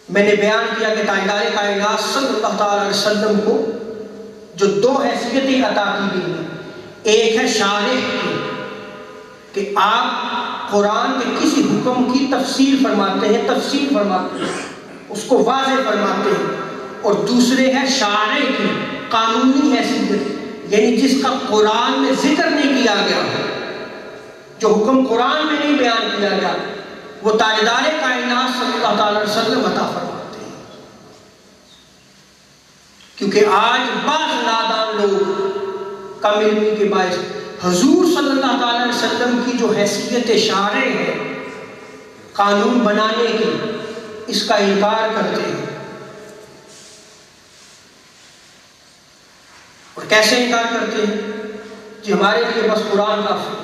मैंने बयान किया कि ताजदार कायनात सल्लल्लाहु अलैहि वसल्लम को जो दो हैसियतें अता की गई हैं, एक है शारिह की कि आप कुरान के किसी हुक्म की तफसीर फरमाते हैं, उसको वाज़ेह फरमाते हैं, और दूसरे है शारिह की कानूनी हैसियत, यानी जिसका कुरान में जिक्र नहीं किया गया, जो हुक्म कुरान में नहीं बयान किया गया, वो ताजदार कायनात सल्लल्लाहु अलैहि वसल्लम अता फरमाते हैं। क्योंकि आज बाज़ नादान लोग कम इल्मी के बायस हुजूर सल्लल्लाहु अलैहि वसल्लम की जो हैसियत शारे है कानून बनाने की, इसका इनकार करते हैं। और कैसे इनकार करते हैं कि हमारे लिए बस कुरान काफी है।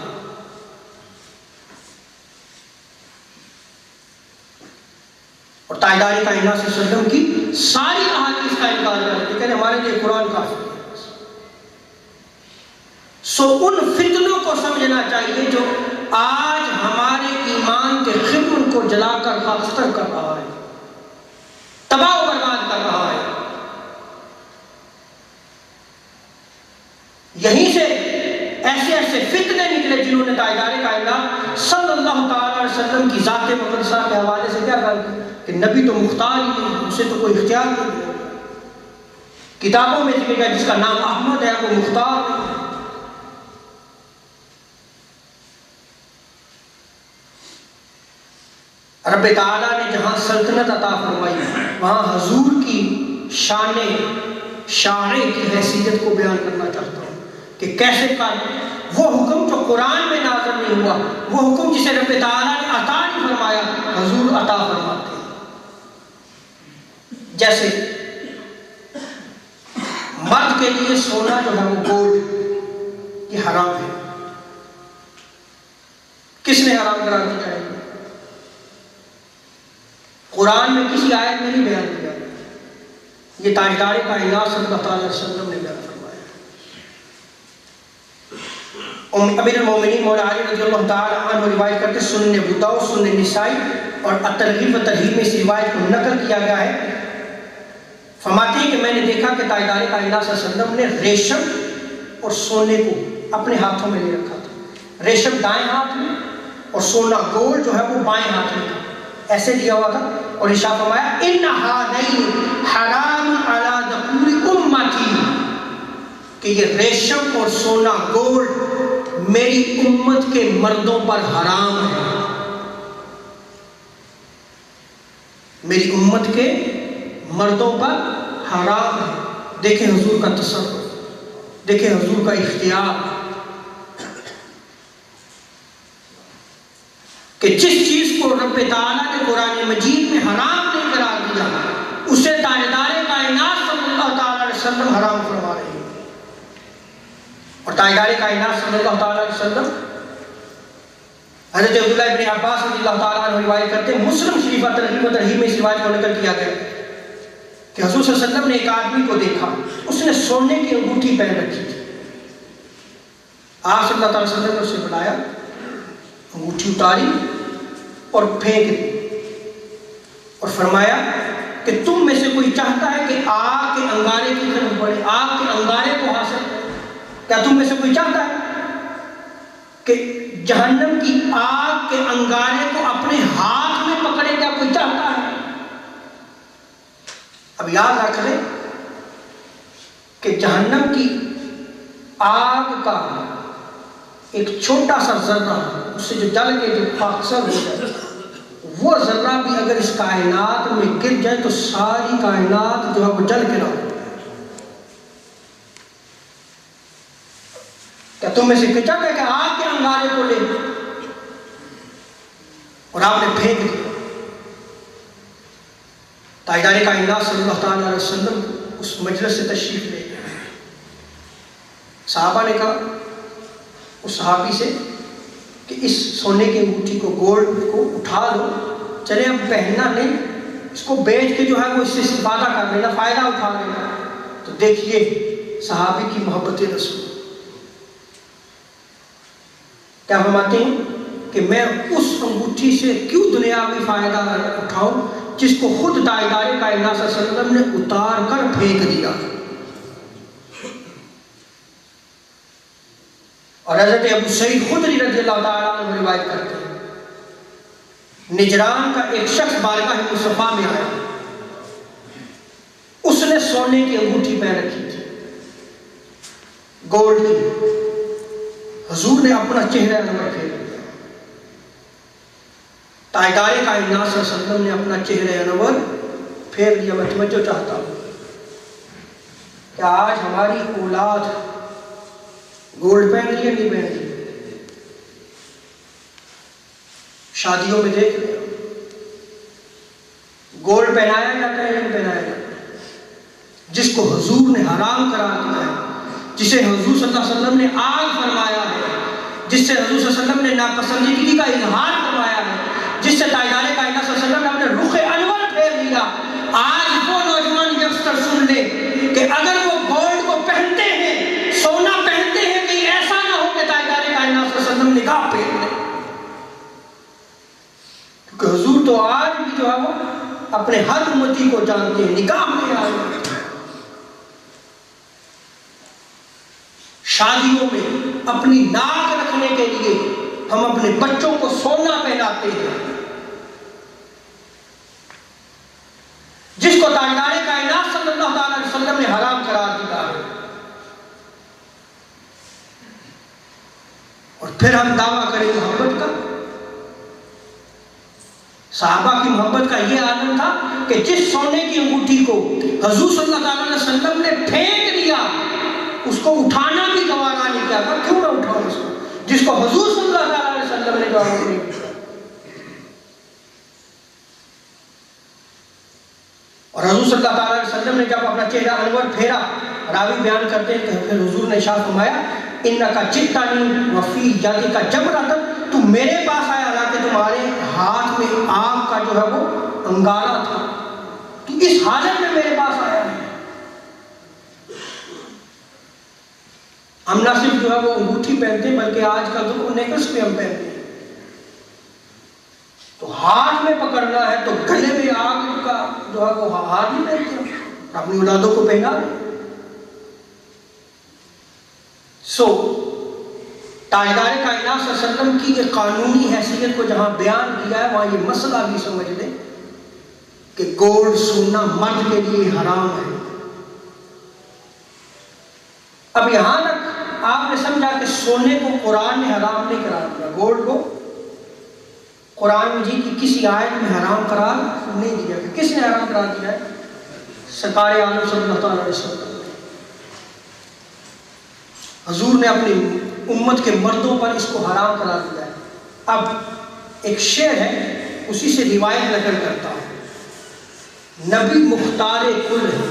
और ताजदार कायनात सल्लल्लाहु अलैहि वसल्लम की सारी अहादीस का इनकार करते हैं, हमारे लिए कुरान काफी है। सो उन फितनों को समझना चाहिए जो आज हमारे ईमान के खिदमत को जलाकर खाकस्तर कर रहा है, तबाह बर्बाद कर रहा है। यहीं से ऐसे ऐसे फितने निकले जिन्होंने ताजदार कायनात सल्लल्लाहु अलैहि वसल्लम की ज़ात मुक़द्दसा के हवाले से क्या कहा कि नबी तो मुख्तार ही नहीं, उसे तो कोई इख्तियार नहीं। किताबों में लिखा गया जिसका नाम अहमद है वो मुख्तार नहीं। रब ताला ने जहां सल्तनत अता फरमाई वहां हुजूर की शान शारे की हैसियत को बयान करना चाहता हूं कि कैसे कर वो हुक्म जो कुरान में नाज़िल नहीं हुआ, वो हुक्म जिसे रब ताला ने अता नहीं फरमाया, हुजूर अता फरमाते हैं। जैसे मर्द के लिए सोना जो है वो गोल्ड ये हराम है। किसने हराम करार दिया है? कुरान में किसी आयत में नहीं बयान किया, ये ताजदार कायनात सल्लल्लाहु अलैहि वसल्लम ने बयान फरमाया। अमीरुल मोमिनीन मौला अली रज़ियल्लाहु ताला अन्हु रिवायत करते सुनन अबू दाऊद, सुनन निसाई और अत-तरगीब व तरहीब में इस रिवायत को नकल किया गया है। फरमाते हैं कि मैंने देखा कि ताजदार कायनात सल्लल्लाहु अलैहि वसल्लम ने रेशम और सोने को अपने हाथों में ले रखा था। रेशम दाएं हाथ में और सोना गोल्ड जो है वो बाएं हाथ में था, ऐसे दिया हुआ था। और इरशाद फरमाया इन्ना हादैनि हराम अला दखूली उम्मती, कि ये रेशम और सोना गोल्ड मेरी उम्मत के मर्दों पर हराम है, मेरी उम्मत के मर्दों पर हराम है। देखें हुजूर का तसव्वुर, देखें हुजूर का इख्तियार कि जिस चीज को रब ताला ने कुरान मजीद में हराम नहीं करार दिया उसे ताजदार कायनात सल्लल्लाहु अलैहि वसल्लम हराम फरमा रहे हैं। और ताजदार कायनात सल्लल्लाहु अलैहि वसल्लम हज़रत अब्दुल्लाह इब्न अब्बास रज़ियल्लाहु ताला अन्हु रिवायत करते हैं, मुस्लिम शरीफ तरहीब में इस रिवायत को नकल किया गया कि हुजूर सल्लल्लाहु अलैहि वसल्लम ने एक आदमी को देखा, उसने सोने की अंगूठी पहन रखी थी। आप सल्लल्लाहु अलैहि वसल्लम ने उसे बुलाया, अंगूठी उतारी और फेंक दी और फरमाया कि तुम में से कोई चाहता है कि आग के अंगारे की तरफ बढ़े, आग के अंगारे को हासिल? क्या तुम में से कोई चाहता है कि जहन्नम की आग के अंगारे को अपने हाथ में पकड़े? क्या कोई चाहता है? अब याद रख ले कि जहन्नम की आग का एक छोटा सा जर्रा, उससे जो जल के जो खाकसर हो जाए, वो जर्रा भी अगर इस कायनात में गिर जाए तो सारी कायनात जो है वो जल के रहो। क्या तुम में से कोई चाहता है कि आग के अंगारे को ले और आपने फेंक दिया? ताजदार कायनात सल्लल्लाहु अलैहि वसल्लम उस मजलिस से तशरीफ ले गए। सहाबा ने कहा उस सहाबी से कि इस सोने की अंगूठी को, गोल्ड को उठा लो, चले अब पहनना नहीं, इसको बेच के जो है वो इससे इस्तेफादा कर लेना, फायदा उठा लेना। तो देखिए सहाबी की मोहब्बत रसूल क्या फरमाते हैं कि मैं उस अंगूठी से क्यों दुनियावी फायदा उठाऊं जिसको खुद ताजदार कायनात सल्लल्लाहु अलैहि वसल्लम ने उतार कर फेंक दिया। और हज़रत अबू सईद खुदरी रज़ियल्लाहु ताला अन्हु रिवायत करते हैं, निजरान का एक शख्स बारगाह मुस्तफा में आया, उसने सोने की अंगूठी पहन रखी थी, गोल्ड की। हुजूर ने अपना चेहरा अनवर फेर दिया। ताजदार कायनात सल्लल्लाहु अलैहि वसल्लम ने अपना चेहरा अनवर फेर दिया। मैं तवज्जो चाहता हूँ कि आज हमारी औलाद गोल्ड पहन रही है, नहीं पहन रही? शादियों में देख रहे हो, गोल्ड पहनाया जाता है, नहीं पहनाया जाता? जिसको हुजूर ने हराम करार दिया है, जिसे हुजूर सल्लल्लाहु अलैहि वसल्लम ने आग फरमाया है, जिससे हुजूर सल्लल्लाहु अलैहि वसल्लम ने नापसंदीदगी का इजहार फरमाया है, जिससे ताजदार कायनात सल्लल्लाहु अलैहि वसल्लम ने अपने रुख अनवर फेर दिया। आज वो नौजवान यंगस्टर सुन ले कि अगर वो गोल्ड को पहनते हैं, सोना पहनते हैं, कहीं ऐसा ना हो कि ताजदार कायनात सल्लल्लाहु अलैहि वसल्लम निगाह फेर ले। क्योंकि हुजूर तो आज भी जो है वो अपने हर उम्मती को जानते हैं, निगाह में आए। शादियों में अपनी नाक रखने के लिए हम अपने बच्चों को सोना पहनाते हैं, जिसको ताजदार कायनात सल्लल्लाहु अलैहि वसल्लम ने हराम करार दिया है। और फिर हम दावा करें मोहब्बत का। साहबा की मोहब्बत का यह आलम था कि जिस सोने की अंगूठी को हुजूर सल्लल्लाहु अलैहि वसल्लम ने फेंक दिया, उसको उठाना भी गवारा नहीं किया था। क्यों ना उठाओ उसको, जिसको हुजूर सल्लल्लाहु अलैहि वसल्लम ने जवाब नहीं दिया। और हुजूर सल्लल्लाहु अलैहि वसल्लम ने जब अपना चेहरा अनवर फेरा, रावी बयान करते हैं कि फिर हुजूर ने इरशाद फरमाया, इन्नका जित्तानी वफी जाति का जबरतन, तू मेरे पास आया, हालांकि तुम्हारे हाथ में आग का जो है वो अंगारा था, तू इस हालत में मेरे पास आया है। हम ना सिर्फ जो है वो अंगूठी पहनते, बल्कि आजकल तो नेकलेस भी हम पहनते हैं। तो हाथ में पकड़ना है तो गले में आग का जो है वो हाथ ही पहनते हैं, अपनी औलादों को पहना दें। ताजदार कायनात सल्लल्लाहु अलैहि वसल्लम की एक कानूनी हैसियत को जहां बयान किया है, वहां ये मसला भी समझ लें कि गोल्ड सोना मर्द के लिए हराम है। अब यहां तक आपने समझा कि सोने को कुरान ने हराम नहीं करार दिया, गोल्ड को कुरान मजीद की किसी आयत में हराम करार नहीं दिया। किसने हराम करार दिया है? सरकार आलम सल्लल्लाहु अलैहि वसल्लम। हुजूर ने अपनी उम्मत के मर्दों पर इसको हराम करार दिया है। अब एक शेर है, उसी से रिवायत नकल करता हूं। नबी मुख्तार कुल है,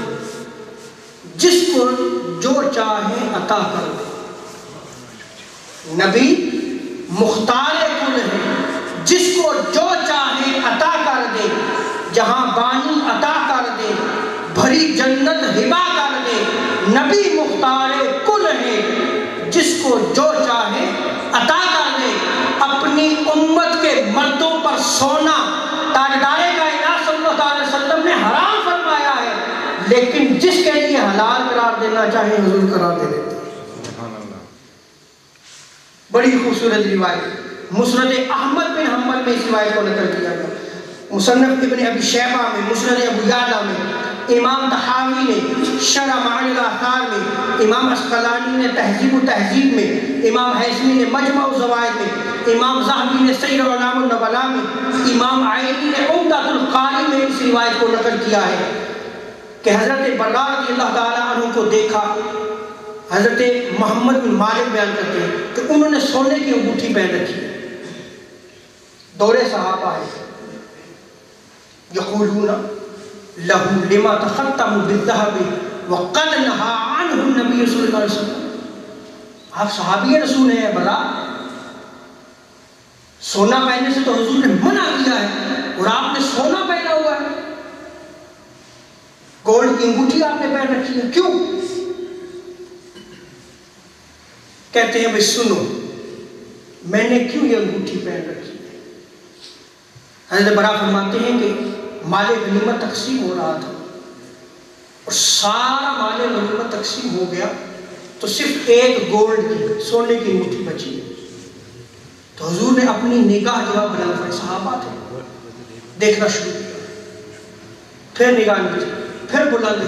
जिसको जो चाहे अता कर दे। नबी मुख्तार कुल है, जिसको जो चाहे अता कर दे, जहां बानी अता कर दे, भरी जन्नत हिबा कर दे। नबी मुख्तार कुल है, जिसको जो चाहे अता कर दे। अपनी उम्मत के मर्दों पर सोना ताजदार कायनात सल्लल्लाहु अलैहि वसल्लम ने हराम फरमाया है, लेकिन जिसके लिए हलाल करार देना चाहे हुजूर करार दे देते। बड़ी खूबसूरत रिवायत मुस्नद अहमद बिन हम्बल में इस रिवायत को नकल किया गया। मुसन्नफ इब्न अबी शैबा में, मुस्नद अबू याला में, इमाम तहावी ने शरह मानिल आसार में, इमाम अस्कलानी ने तहजीब तहजीब में, इमाम हैसमी ने मजमा ज़वाइद में, इमाम ज़हबी ने सैर उलाम नबला में, इमाम आयनी ने उम्दतुल कारी में इस रिवायत को नकल किया है कि हज़रत बर्रा रज़ियल्लाहु ताला अन्हु को देखा। हज़रत मोहम्मद बिन मालिक बयान करते हैं कि उन्होंने सोने की अंगूठी पहन रखी। दौरे सहाबा है, यक़ूलूना लहू लिमा तख़त्तमु बिज़्ज़हबि व क़द नहा अन्हु नबी सल्लल्लाहु अलैहि वसल्लम। आप सहाबी रसूल हैं बर्रा, सोना पहनने से तो हुजूर ने मना किया है, और आपने सोना पहना हुआ है, गोल्ड की अंगूठी आपने पहन रखी है, क्यों? कहते हैं भाई सुनो, मैंने क्यों ये अंगूठी पहन रखी है? हज़रत बर्रा फरमाते हैं कि माले गनीमत तकसीम हो रहा था और सारा माले गनीमत तकसीम हो गया तो सिर्फ एक गोल्ड की, सोने की मुट्ठी बची है। तो हुजूर ने अपनी निगाह जो है बुलंद फरमाई, सहाबा थे, देखना शुरू किया, फिर निगाह नीचे, फिर बुलंद,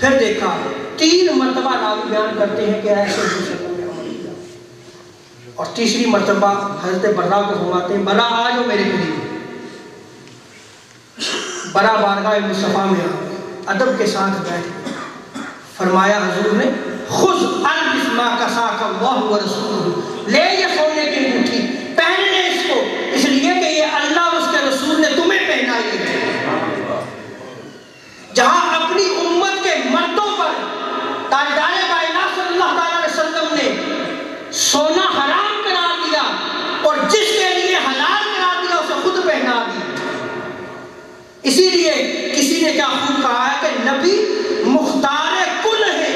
फिर देखा, 3 मरतबा रावी बयान करते हैं कि ऐसे और तीसरी मरतबा हजरत बर्रा को फरमाते हैं, बर्रा आ जाओ मेरे करीब। बर्रा बारगाह मुस्तफा में अदब के साथ बैठे, फरमाया हुजूर ने, खुद अल्बिस्मा कसाक अल्लाह व रसूलुहु, ले ये सोने की अंगूठी, पहन ले इसको, इसलिए कि ये अल्लाह और उसके रसूल ने तुम्हें पहनाई है। जहां अपनी उम्मत के मर्दों पर ताजदार कायनात सल्लल्लाहु अलैहि वसल्लम ने सोना हराम करार दिया और जिसके लिए हलाल करार दिया उसे खुद पहना दिया। इसीलिए किसी ने क्या खूब कहा है कि नबी मुख्तार कुल है,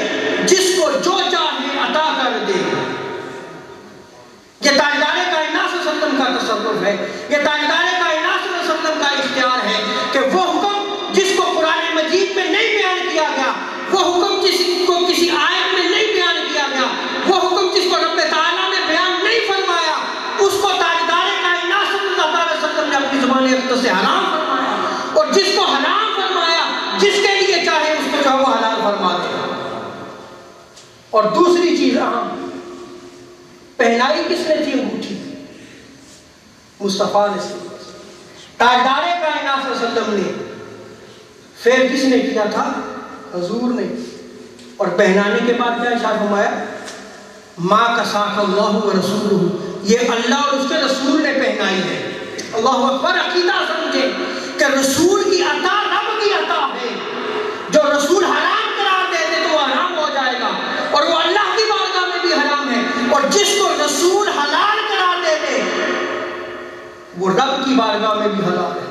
जिसको जो चाहे अता कर दे। ये ताजदार कायनात सल्लल्लाहु अलैहि वसल्लम का तसव्वुफ है, ये ताजदार कायनात सल्लल्लाहु अलैहि वसल्लम का इख्तियार है कि वो हुक्म जिसको कुरान मजीद में नहीं बयान किया गया, वो हुक्म जिसको किसी आयत में नहीं बयान किया गया, वो हुक्म जिसको रब्बे ताला ने बयान नहीं फरमाया, उसको ताजदार कायनात सल्लल्लाहु अलैहि वसल्लम ने अपनी ज़ुबान अक़दस से हराम फरमाया, और जिसको हराम फरमाया जिसके लिए चाहे उसको जो वो हलाल फरमा दे। और दूसरी चीज अहम, पहनाई किसने थी अंगूठी? मुस्तफा ने, ताजदार कायनात सल्लल्लाहु अलैहि वसल्लम ने। फिर किसने किया था? हुजूर ने। और पहनाने के बाद क्या इरशाद फरमाया? मा कसाक अल्लाह व रसूलुहु, ये अल्लाह और उसके रसूल ने पहनाई है। अल्लाहु अकबर। अकीदा समझे कि रसूल की अता रब की अता है। जो रसूल हराम करार दे दे तो वो हराम हो जाएगा, और वो अल्लाह की बारगाह में भी हराम है, और जिसको रसूल हलाल करार दे दे वो रब की बारगाह में भी हलाल है।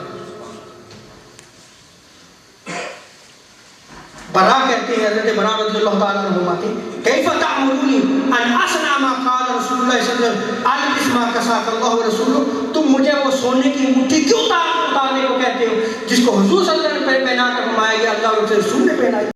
बरा कहते हैं, हज़रत बरा रज़ियल्लाहु ताला अन्हु, कैफ़ तअमुरूनी अन असना मा क़ाल रसूलुल्लाह सल्लल्लाहु अलैहि वसल्लम अल्बिस मा कसाक अल्लाह व रसूलुहु, तुम मुझे वो सोने की अंगूठी क्यों उतारने को कहते हो जिसको हुजूर सल्लल्लाहु अलैहि वसल्लम ने पहना कर फरमाया कि अल्लाह और उसके रसूल ने पहनाई।